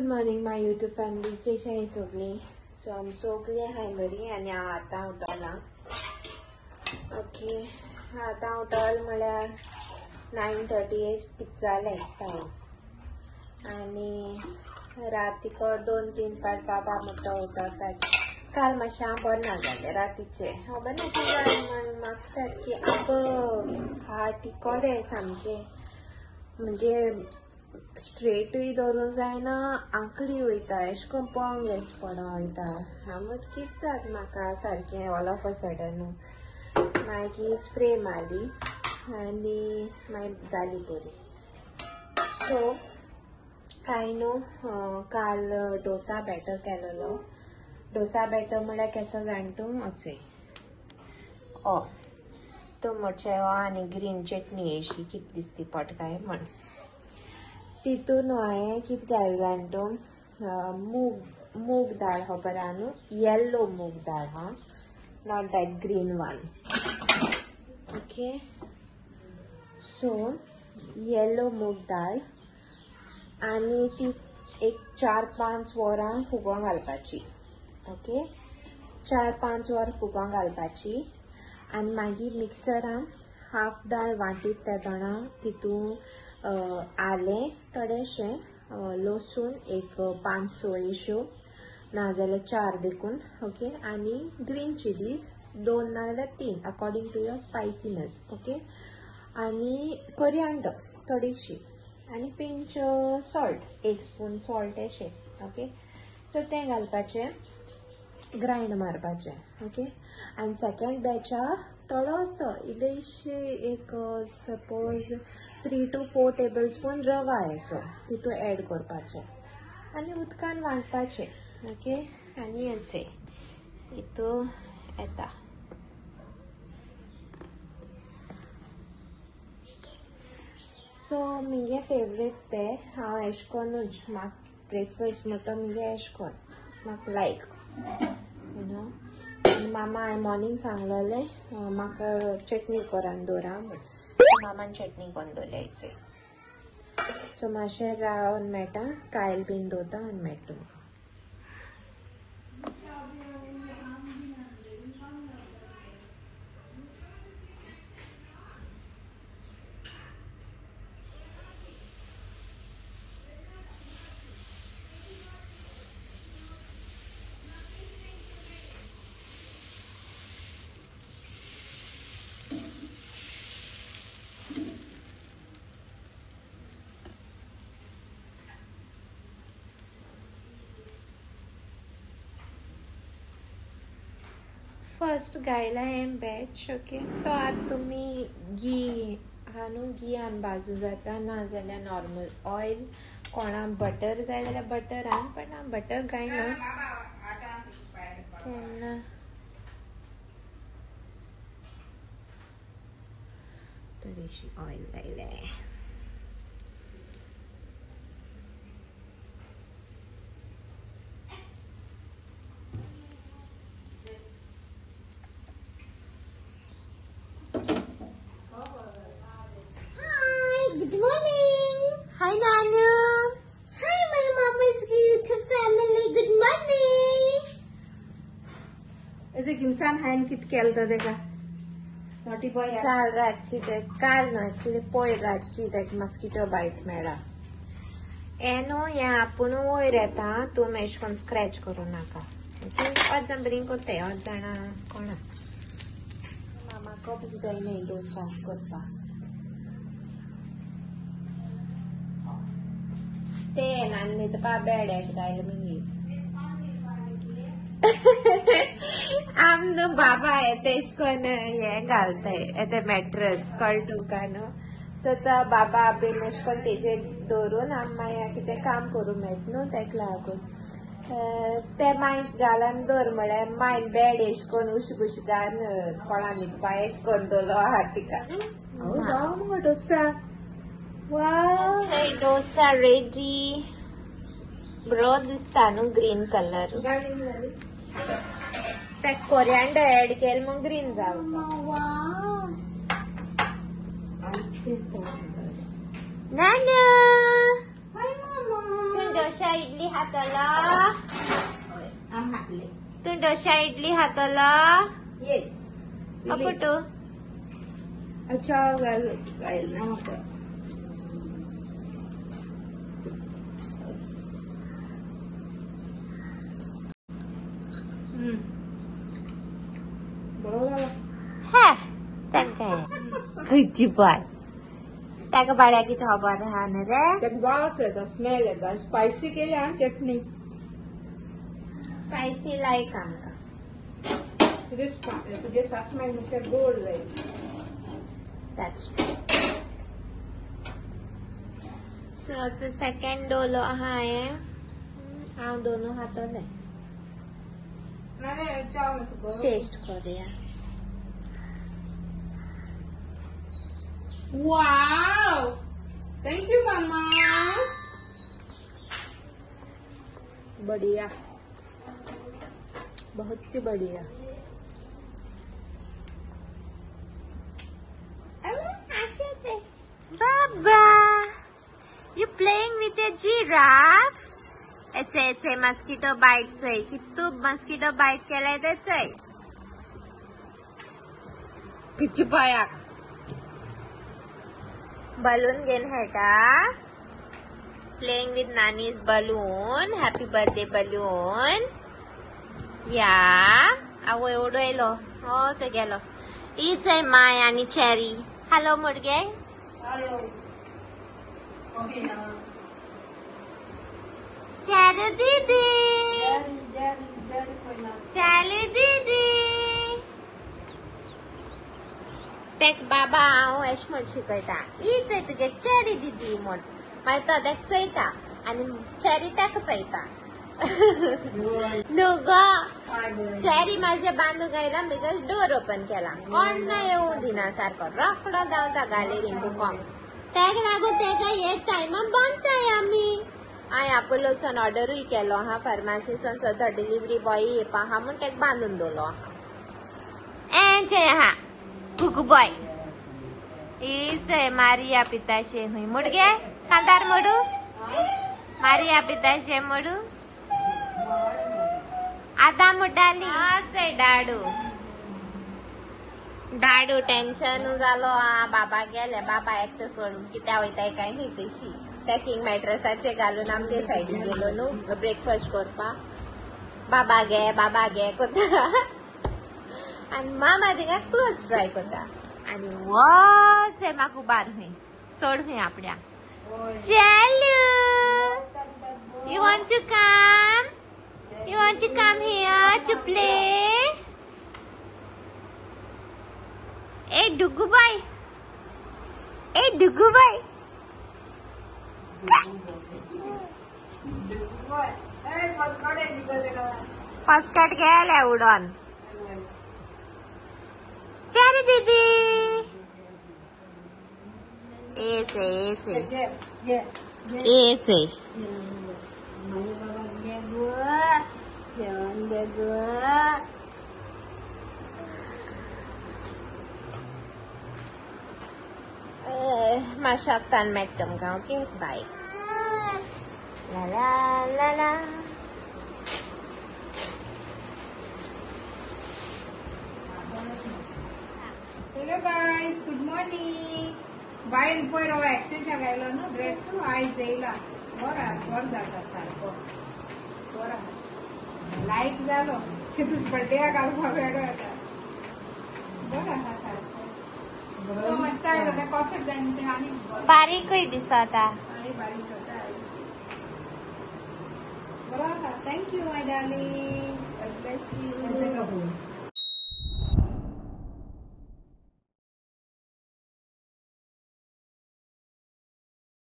Good morning my YouTube family. कशी आहे सगळी? सो आम्ही सगळी आहे बरी आणि आता उठला. ओके, आता उठल म्हळ्यार 9:38 कित जालें टायम आणि रातीको 2-3 पाट बाबा म्हणटा उठता. काल मातशें बरें ना जालें रातीचे. खबर ना कित्याक म्हाका सारकी हार्ट इकोडे सामके म्हणजे स्ट्रेटूय दवरूंक जायना, आंकडी वयता अशें करून पळोवंक गेस पडो वयता. हांव म्हणटा कितें जाता म्हाका सारकें ऑल ऑफ अ सडन. मागीर स्प्रे मारली आनी मागीर जाली बरी. सो हांवें न्हू काल डोसा बॅटर केलेलो. डोसा बॅटर म्हळ्यार केसो जाण तूं अचय टोमोटो आनी ग्रीन चटणी अशी कितें दिसती पडकाय म्हण. तितून हांवें कितें घाल जाण तूं मूग दाळ खबर आहा न्हू, येल्लो मूग दाळ हा, not that green one. Okay, so yellow मूग दाळ आनी ती एक 4-5 वरां फुगोवंक घालपाची. ओके, 4-5 वरां फुगोवंक घालपाची आनी मागीर मिक्सरान हाफ दाळ वांटीत तेदोणा तितून आलें थोडेशें, लसूण एक 5-6 एश्यो नाजाल्यार 4 देखून. ओके, आनी ग्रीन चिलीज 2 नाजाल्यार 3 according to your spiciness. Okay, आनी कोरिएंडर थोडीशी आनी पिंच सॉल्ट, 1 स्पून सॉल्ट अशें. ओके, सो तें घालपाचें, ग्राइंड मारपाचें. ओके, आनी सेकंड बॅचार थोडोसो इल्लेशे एक सपोज 3 to 4 tablespoon रवा असो तितून एड करपाचें आनी उदकान वांटपाचें. ओके, आनी हेचें हितून येता सो म्हगे फेवरेट ते हांव एशें कोन्नूच म्हाका ब्रेकफास्ट म्हणटा म्हगे एशें कोन्न म्हाका लायक यू नो. मामा हांवें मॉर्निंग सांगलेलें म्हाका चटणी कोरान दवरा म्हण. मामान चटणी करून दवरल्या हेचें. सो मातशें रावन मेळटा, कायल बीन दवरता आनी मेळटा तुमकां. फर्स्ट घायला हें बॅच. ओके, तो आतां तुमी घी हा न्हू, घी आनी भाजूं जाता नाजाल्यार नॉर्मल ऑयल. कोणा बटर जाय जाल्यार बटर आन, पण हांव बटर घायना केन्ना. थोडीशी oil घायलें. Hi Nanu. Hi my mama's YouTube family. Good morning. एक इंसान है कित केलता तेका नॉटी बॉय. काल रातची ते काल न्हू एक्चुली पयर रातची ताका मस्किटो बायट मेळ्ळा. हें न्हू हें आपूण वयर येता, तूं एशें कोन्न स्क्रॅच करूं नाका. अर्द जाण बरी कोत्ताय, अर्द जाणां कोणा. मामा कप्स जायनाय डोसा करपाक. ते नानी तर पा बेड अशें घायला मगे. आमनो बाबा तेश कोन हें घालताय येते मॅट्रस कळटू काय न्हू. सो तो बाबा बीन अशें कोन्न तेजेर दवरून आमी मागीर कितें काम करूं मेळटा न्हू, तेका लागून ते मागीर घालन दवर म्हळ्यार मागीर बेड अशें कोन्न उशगान कोणा न्हिदपा अशें कोन्न दवरलो आहा तिका. Dosa. Wow. Dosa ready. Bro दिसता न्हू ग्रीन कलर. ते कोरिएंडर ऍड केल मग ग्रीन जावं. नाना. Hi mama. इडली हाताला आम हाकले. तू डोसा इडली हाताला येस. अपुटू अच्छा गायल ना म्हाका. बरो जाला. हा ताका खंयची पाय ताका बाड्या कितें खबर आहा न्हू रे. त्याक वास येता, स्मेल येता. स्पायसी केली हा चटणी. स्पायसी लायक आमकां. तुझे सासमाई नुस्तें गोड जाईल. That's true. So second Dolo आहा हें हांव दोनों हाताले नाही चाव नको. टेस्ट करूया. वाव, थैंक यू मामा. बढ़िया, बहुत ही बढ़िया. Baba, you playing with a giraffe? It's a mosquito bite चय. कितू mosquito bite केलाय त्याचय. किती पायाक. Balloon घेऊन हेटा. Playing with Nani's balloon. Happy birthday balloon. Yeah. आवो एवढो येलो. हो च गेलो. हीच आहे माय आणि चेरी. हॅलो मुडगे. चेरी दीदी. चेरी दीदी. तेक बाबा हांव अशें म्हण शिकयता. हीच आहे तुगे चेरी दीदी म्हण. मागीर तो तेक चयता आनी चेरी तेका चयता. न्हू गो. चेरी माझ्या बांदूक आयला बिकॉज डोर ओपन केला. कोण ना येवं दिना सारको रोखडो धांवता गॅलरीन बुकोंक. तेका लागून तेका हे टायमान बांदताय आमी. हांवें आपोलोसून ऑर्डरूय केलो हा फार्मासीसून. सो तो डिलिव्हरी बॉय येवपा आहा म्हूण तेका बांदून दवरलो आहा. एंचे आहा कुकू बॉय. हीच मारिया पिताशे हुंय मुडगे कांतार मोडू. मारिया पिताशे मोडू. आदा मुड्डाली. हाच आहे डाडू. डाडू टेन्शन जालो हा. बाबा गेले. बाबा एकटो सोडून कित्या वयताय काय न्ही तशी. त्या किंग मॅट्रसाचे घालून आमचे सायडीन गेलो न्हू ब्रेकफास्ट करपाक. बाबा गे कोता. आनी मामा थिंगा क्लोज ट्राय कोता. आनी वच आहे म्हाका उबार हुंय. सोड हुंय आपल्या. चालू. You want to come? You want to come here to play? Hey, Dugu boy. Hey, Dugu boy. Paskat गेले उडोन. चेरी दीदी. H. Masyaktan metum ka, okay? Bye. La la la la. Hello guys, good morning. बायल पयर हो एक्सचेंजाक आयलो न्हू dress. आयज येयला. बरो जाता सारको. बरो लायक जालो. तुज बर्थडेक घालपाक वेगळो येता. बरो आहा सारको. मस्त आयलो. ते कॉसेट जाय न्हू ते आनी बारीकूय दिसता. आनी बारीक जाता. बरो आहा. Thank you my darling. God bless you.